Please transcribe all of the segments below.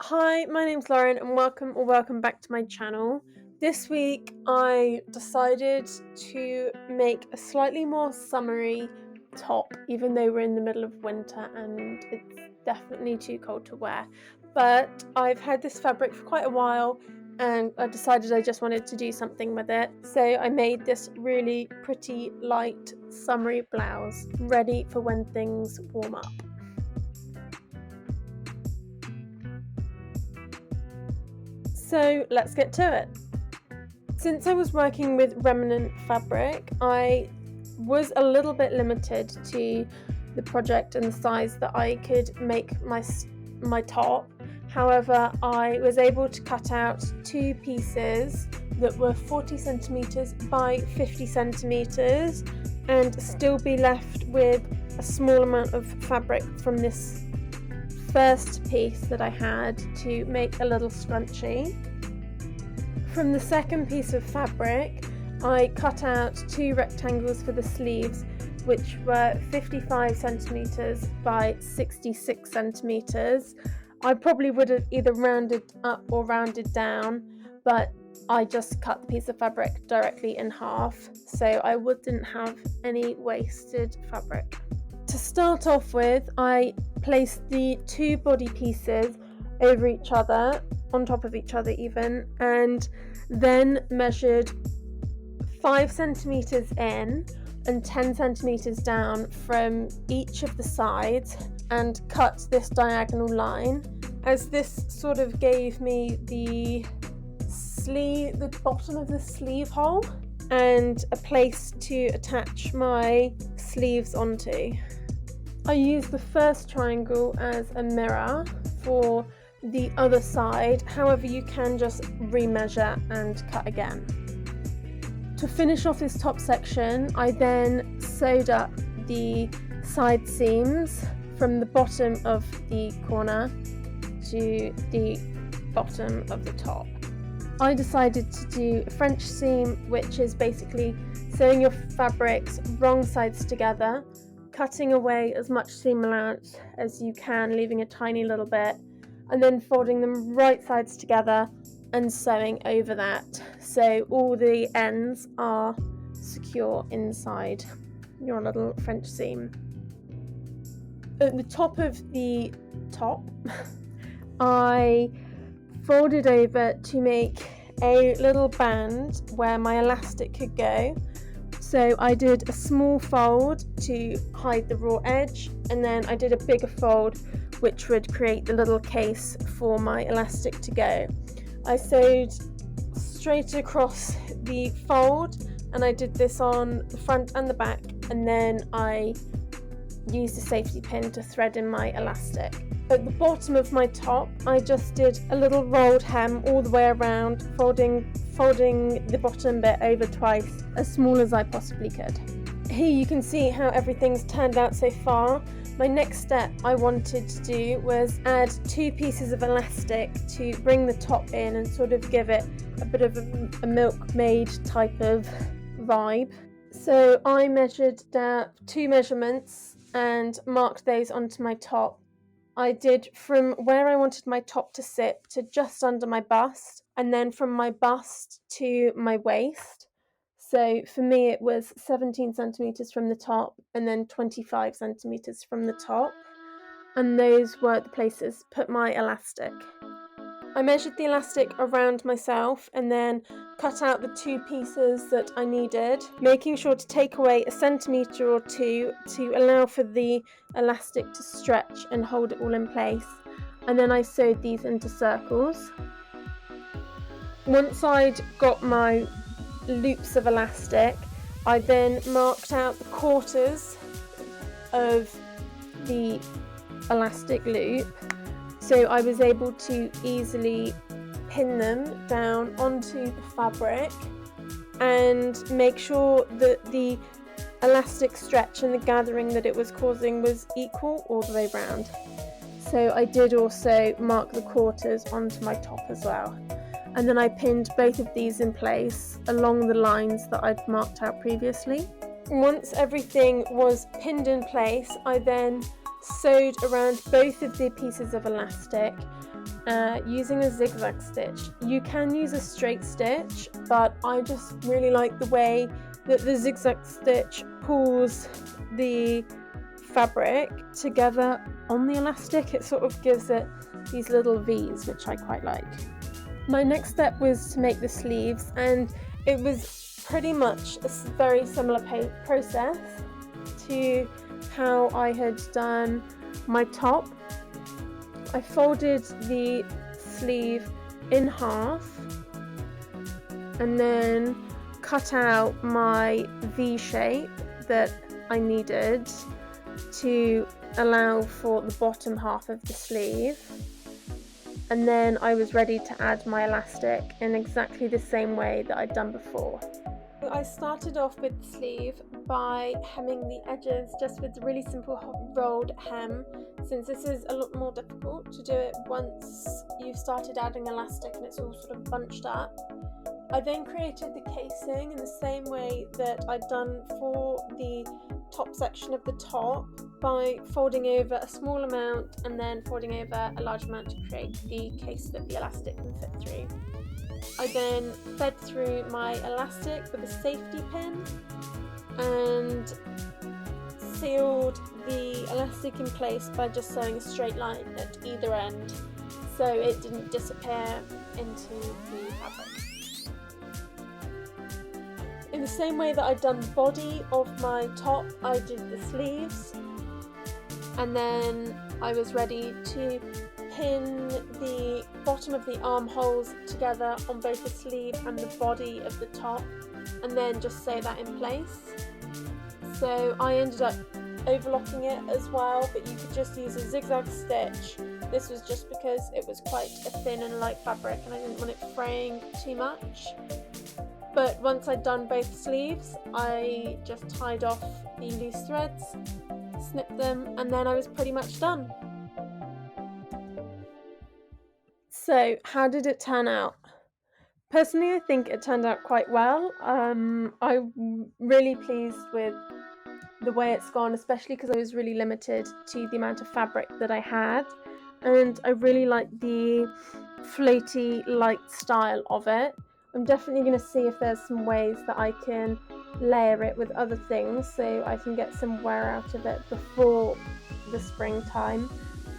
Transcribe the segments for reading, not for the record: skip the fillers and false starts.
Hi, my name's Lauren and welcome back to my channel. This week I decided to make a slightly more summery top, even though we're in the middle of winter and it's definitely too cold to wear. But I've had this fabric for quite a while and I decided I just wanted to do something with it. So I made this really pretty light summery blouse, ready for when things warm up. So let's get to it. Since I was working with remnant fabric, I was a little bit limited to the project and the size that I could make my top. However, I was able to cut out two pieces that were 40 centimeters by 50 centimeters and still be left with a small amount of fabric from this first piece that I had to make a little scrunchie. From the second piece of fabric, I cut out two rectangles for the sleeves, which were 55 centimeters by 66 centimeters. I probably would have either rounded up or rounded down, but I just cut the piece of fabric directly in half, so I wouldn't have any wasted fabric. To start off with, I placed the two body pieces over each other, on top of each other even, and then measured 5 centimeters in and 10 centimeters down from each of the sides and cut this diagonal line, as this sort of gave me the bottom of the sleeve hole and a place to attach my sleeves onto. I used the first triangle as a mirror for the other side, however you can just remeasure and cut again. To finish off this top section, I then sewed up the side seams from the bottom of the corner to the bottom of the top. I decided to do a French seam, which is basically sewing your fabrics wrong sides together, cutting away as much seam allowance as you can, leaving a tiny little bit, and then folding them right sides together and sewing over that so all the ends are secure inside your little French seam. At the top of the top, I folded over to make a little band where my elastic could go. So I did a small fold to hide the raw edge, and then I did a bigger fold which would create the little case for my elastic to go. I sewed straight across the fold, and I did this on the front and the back, and then I used a safety pin to thread in my elastic. At the bottom of my top, I just did a little rolled hem all the way around, folding the bottom bit over twice, as small as I possibly could. Here you can see how everything's turned out so far. My next step I wanted to do was add two pieces of elastic to bring the top in and sort of give it a bit of a milkmaid type of vibe. So I measured down two measurements and marked those onto my top. I did from where I wanted my top to sit to just under my bust, and then from my bust to my waist. So for me it was 17 centimeters from the top and then 25 centimeters from the top, and those were the places to put my elastic. I measured the elastic around myself and then cut out the two pieces that I needed, making sure to take away a centimetre or two to allow for the elastic to stretch and hold it all in place, and then I sewed these into circles. Once I'd got my loops of elastic, I then marked out the quarters of the elastic loop, so I was able to easily pin them down onto the fabric and make sure that the elastic stretch and the gathering that it was causing was equal all the way around. So I did also mark the quarters onto my top as well. And then I pinned both of these in place along the lines that I'd marked out previously. Once everything was pinned in place, I then sewed around both of the pieces of elastic using a zigzag stitch. You can use a straight stitch, but I just really like the way that the zigzag stitch pulls the fabric together on the elastic. It sort of gives it these little V's, which I quite like. My next step was to make the sleeves, and it was pretty much a very similar process to how I had done my top. I folded the sleeve in half and then cut out my V shape that I needed to allow for the bottom half of the sleeve, and then I was ready to add my elastic in exactly the same way that I'd done before. I started off with the sleeve by hemming the edges just with a really simple rolled hem, since this is a lot more difficult to do it once you've started adding elastic and it's all sort of bunched up. I then created the casing in the same way that I'd done for the top section of the top, by folding over a small amount and then folding over a large amount to create the case that the elastic can fit through. I then fed through my elastic with a safety pin and sealed the elastic in place by just sewing a straight line at either end so it didn't disappear into the fabric. In the same way that I'd done the body of my top, I did the sleeves, and then I was ready to pin the bottom of the armholes together on both the sleeve and the body of the top, and then just sew that in place. So I ended up overlocking it as well, but you could just use a zigzag stitch. This was just because it was quite a thin and light fabric and I didn't want it fraying too much. But once I'd done both sleeves, I just tied off the loose threads, snipped them, and then I was pretty much done. So how did it turn out? Personally, I think it turned out quite well. I'm really pleased with the way it's gone, especially because I was really limited to the amount of fabric that I had, and I really like the floaty light style of it. I'm definitely going to see if there's some ways that I can layer it with other things so I can get some wear out of it before the springtime,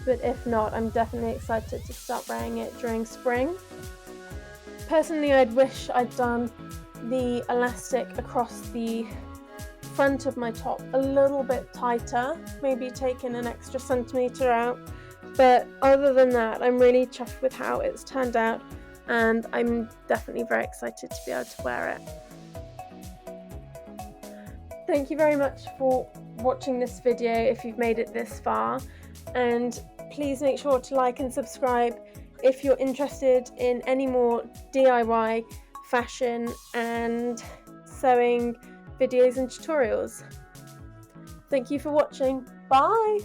but if not, I'm definitely excited to start wearing it during spring. Personally, I'd wish I'd done the elastic across the front of my top a little bit tighter, maybe taken an extra centimetre out, but other than that, I'm really chuffed with how it's turned out, and I'm definitely very excited to be able to wear it. Thank you very much for watching this video if you've made it this far, and please make sure to like and subscribe if you're interested in any more DIY fashion and sewing videos and tutorials. Thank you for watching. Bye!